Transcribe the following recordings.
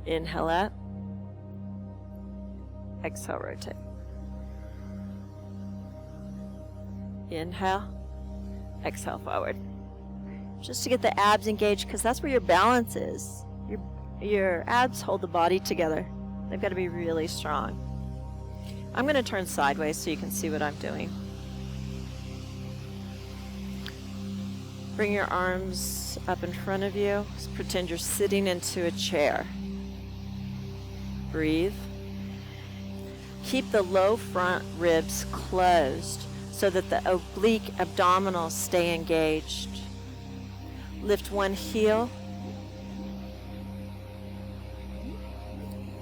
Inhale up. Exhale, rotate. Inhale. Exhale, forward. Just to get the abs engaged, because that's where your balance is. Your abs hold the body together. They've got to be really strong. I'm going to turn sideways so you can see what I'm doing. Bring your arms up in front of you. Just pretend you're sitting into a chair. Breathe. Keep the low front ribs closed so that the oblique abdominals stay engaged. Lift one heel.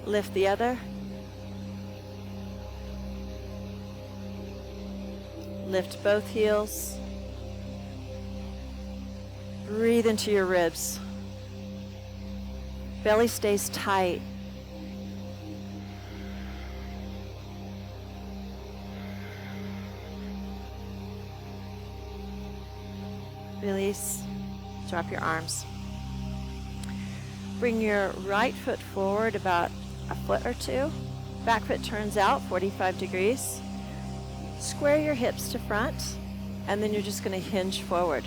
Lift the other. Lift both heels. Breathe into your ribs. Belly stays tight. Release. Drop your arms. Bring your right foot forward about a foot or two. Back foot turns out 45 degrees. Square your hips to front, and then you're just going to hinge forward.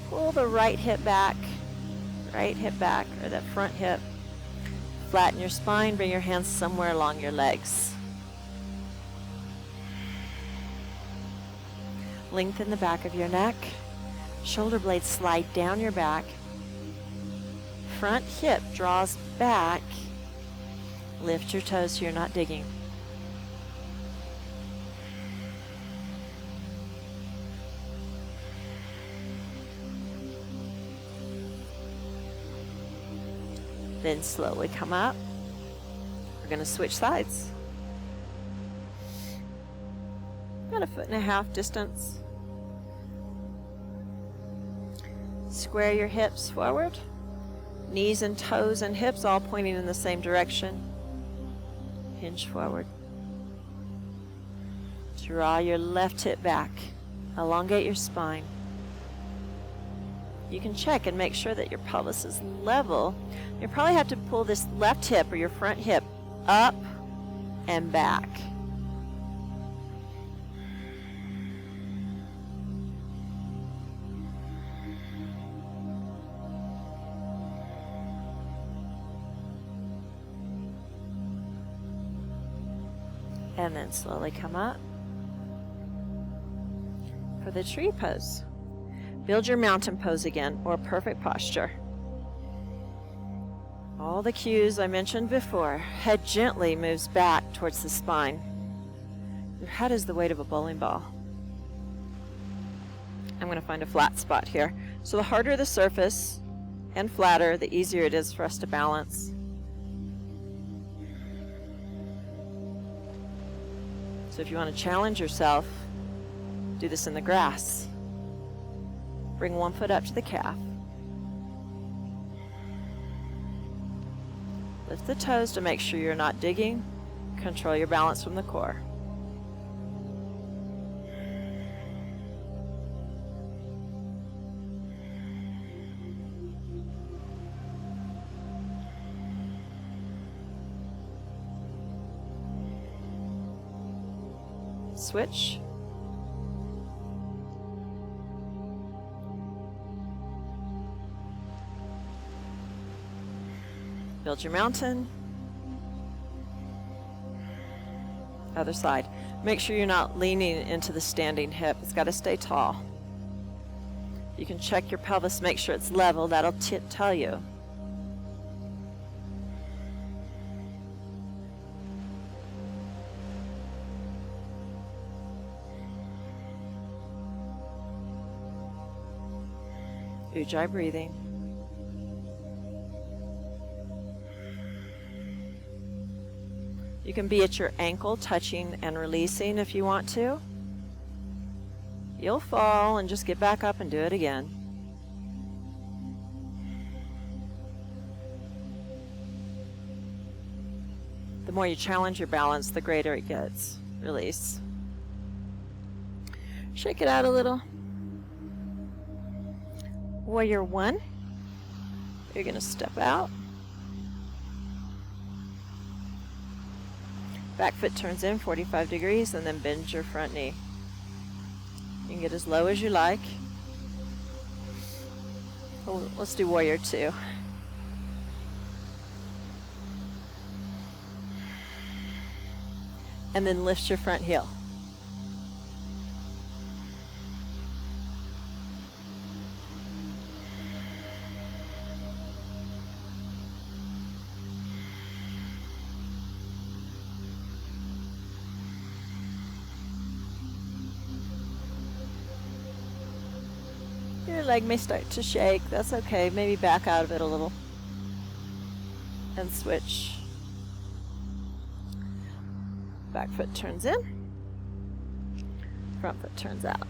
Pull the right hip back, or that front hip. Flatten your spine, bring your hands somewhere along your legs. Lengthen the back of your neck. Shoulder blades slide down your back. Front hip draws back. Lift your toes so you're not digging. Then slowly come up. We're going to switch sides. About 1.5 feet distance. Square your hips forward. Knees and toes and hips all pointing in the same direction. Hinge forward. Draw your left hip back. Elongate your spine. You can check and make sure that your pelvis is level. You probably have to pull this left hip or your front hip up and back. And then slowly come up for the tree pose. Build your mountain pose again, or perfect posture. All the cues I mentioned before. Head gently moves back towards the spine. Your head is the weight of a bowling ball. I'm going to find a flat spot here. So the harder the surface and flatter, the easier it is for us to balance. So if you want to challenge yourself, do this in the grass. Bring one foot up to the calf. Lift the toes to make sure you're not digging. Control your balance from the core. Switch. Build your mountain. Other side. Make sure you're not leaning into the standing hip. It's got to stay tall. You can check your pelvis, make sure it's level. That'll tell you. Ujjayi breathing. You can be at your ankle, touching and releasing if you want to. You'll fall and just get back up and do it again. The more you challenge your balance, the greater it gets. Release. Shake it out a little. Warrior one. You're going to step out. Back foot turns in 45 degrees, and then bend your front knee. You can get as low as you like. Oh, let's do warrior two. And then lift your front heel. Your leg may start to shake. That's okay. Maybe back out of it a little. And switch. Back foot turns in. Front foot turns out.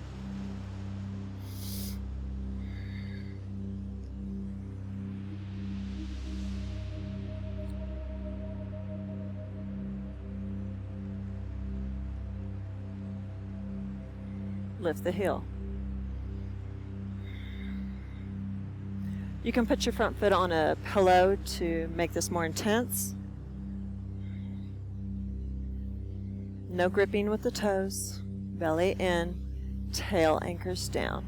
Lift the heel. You can put your front foot on a pillow to make this more intense. No gripping with the toes. Belly in, tail anchors down.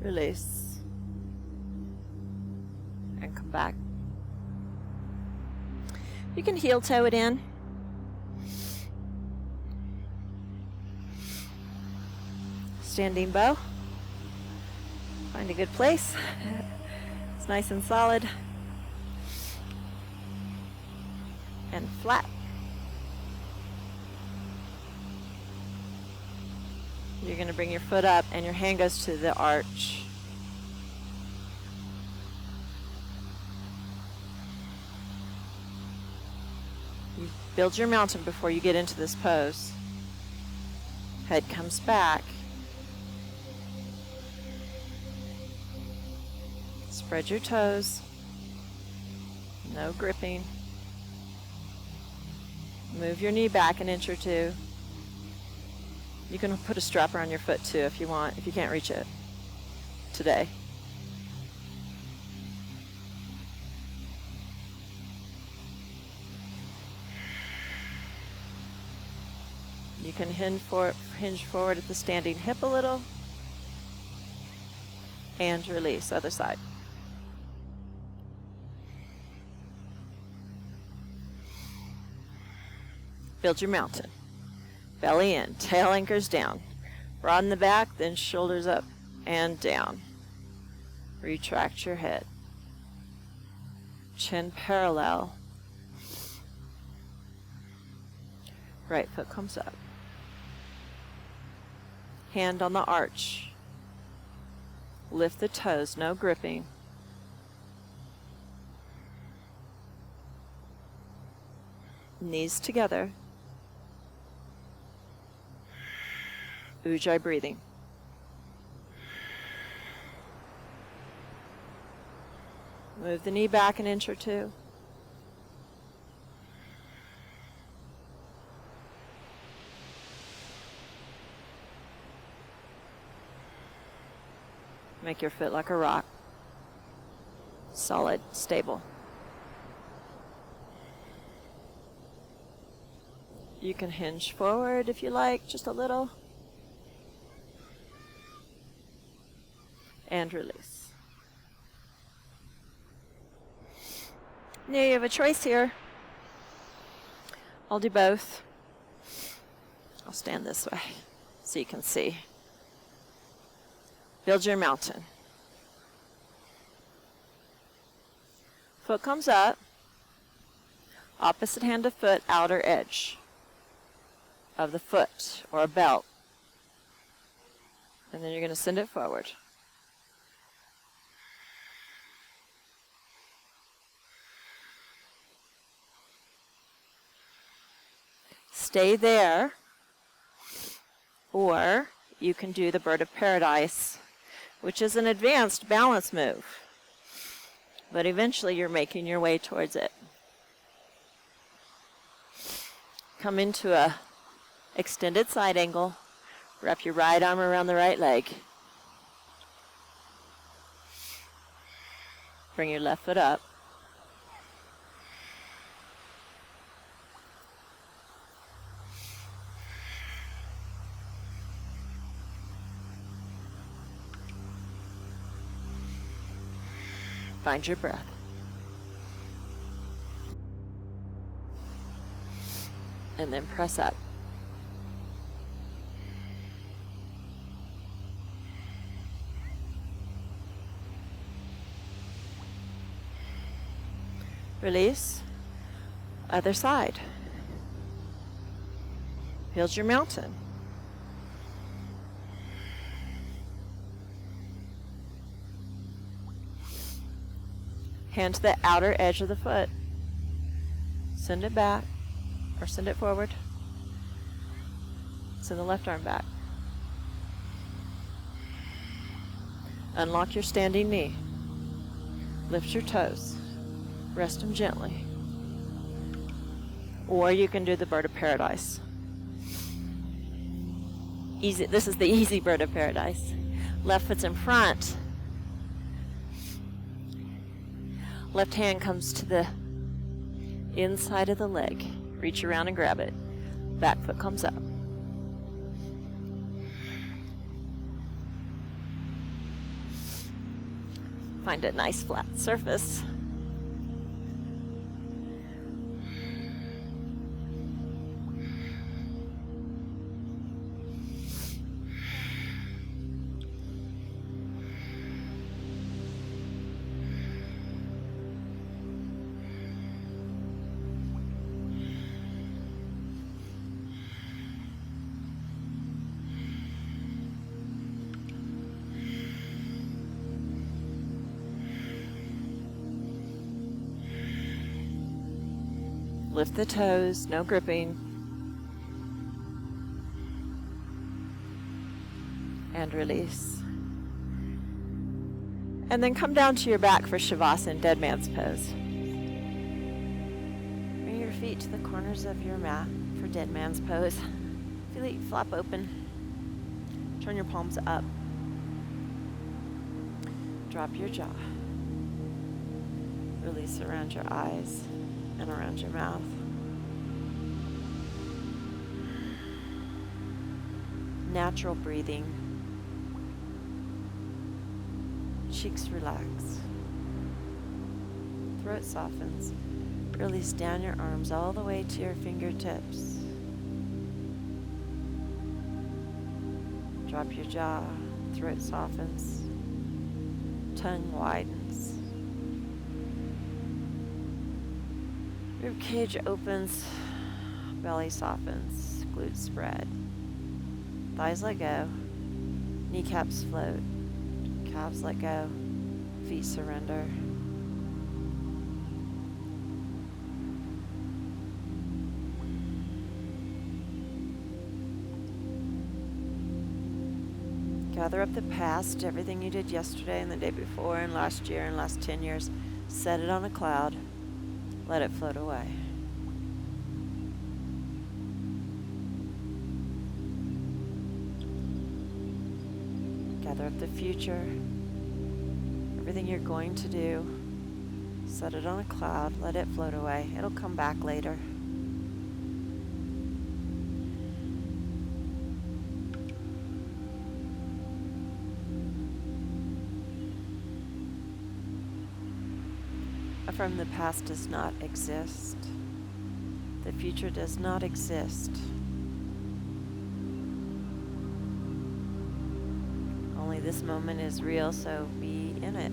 Release. And come back. You can heel toe it in. Standing bow. Find a good place. It's nice and solid. And flat. You're going to bring your foot up and your hand goes to the arch. You build your mountain before you get into this pose. Head comes back. Spread your toes. No gripping. Move your knee back an inch or two. You can put a strap around your foot too if you want, if you can't reach it today. You can hinge forward at the standing hip a little. And release, other side. Build your mountain. Belly in, tail anchors down. Broaden the back, then shoulders up and down. Retract your head. Chin parallel. Right foot comes up. Hand on the arch. Lift the toes, no gripping. Knees together. Ujjayi breathing. Move the knee back an inch or two. Make your foot like a rock. Solid, stable. You can hinge forward if you like, just a little. And release. Now you have a choice here. I'll do both. I'll stand this way so you can see. Build your mountain. Foot comes up. Opposite hand of foot, outer edge of the foot or a belt. And then you're going to send it forward. Stay there, or you can do the Bird of Paradise, which is an advanced balance move, but eventually you're making your way towards it. Come into a extended side angle, Wrap your right arm around the right leg. Bring your left foot up. Find your breath. And then press up. Release. Other side. Build your mountain. Hand to the outer edge of the foot. Send it back or send it forward. Send the left arm back. Unlock your standing knee. Lift your toes. Rest them gently. Or you can do the bird of paradise. Easy. This is the easy bird of paradise. Left foot's in front. Left hand comes to the inside of the leg. Reach around and grab it. Back foot comes up. Find a nice flat surface. Lift the toes, no gripping. And release. And then come down to your back for Shavasana, dead man's pose. Bring your feet to the corners of your mat for dead man's pose. Feel it flop open. Turn your palms up. Drop your jaw. Release around your eyes and around your mouth. Natural breathing. Cheeks relax. Throat softens. Release down your arms all the way to your fingertips. Drop your jaw. Throat softens. Tongue widens. Rib cage opens, belly softens, glutes spread. Thighs let go, kneecaps float, calves let go, feet surrender. Gather up the past, everything you did yesterday and the day before and last year and last 10 years. Set it on a cloud. Let it float away. Gather up the future, everything you're going to do. Set it on a cloud, let it float away. It'll come back later. Affirm the past does not exist. The future does not exist. Only this moment is real, so be in it.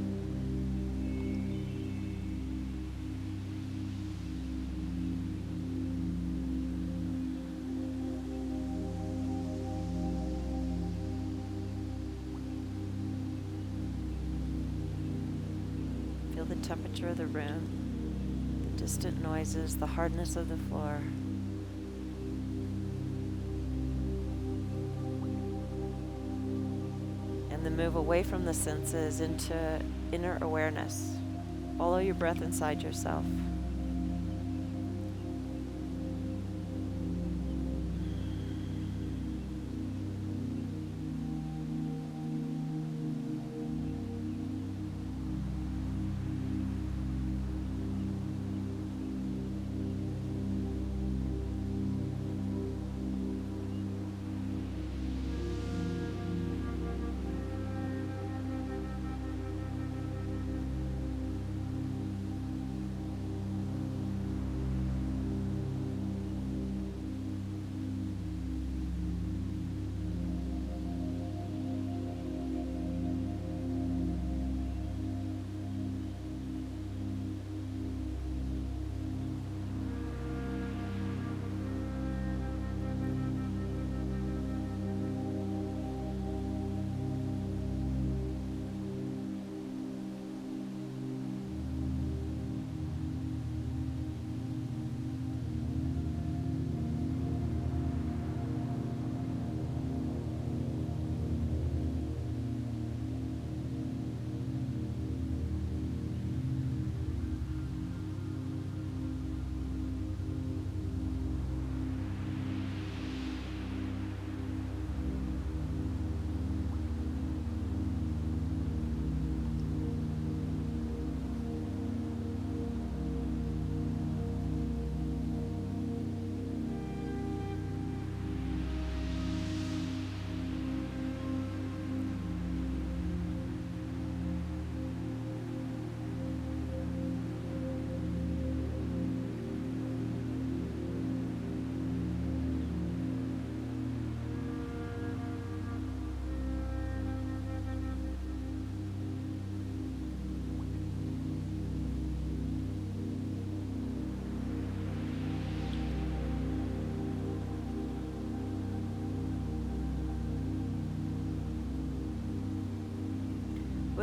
Feel the temperature of the room, the distant noises, the hardness of the floor. And then move away from the senses into inner awareness. Follow your breath inside yourself.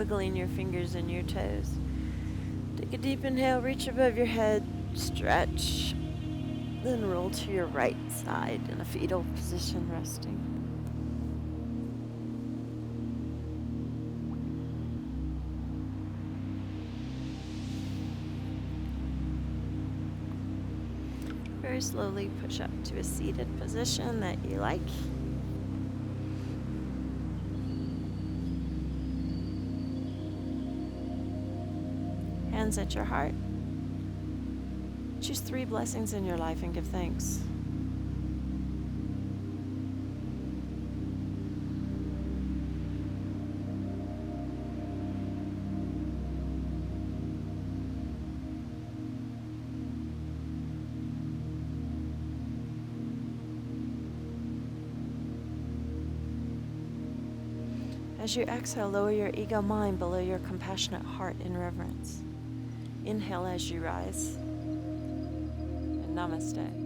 wiggling your fingers and your toes. Take a deep inhale, reach above your head, stretch, then roll to your right side in a fetal position, resting. Very slowly push up to a seated position that you like. Hands at your heart. Choose 3 blessings in your life and give thanks. As you exhale, lower your ego mind below your compassionate heart in reverence. Inhale as you rise. And namaste.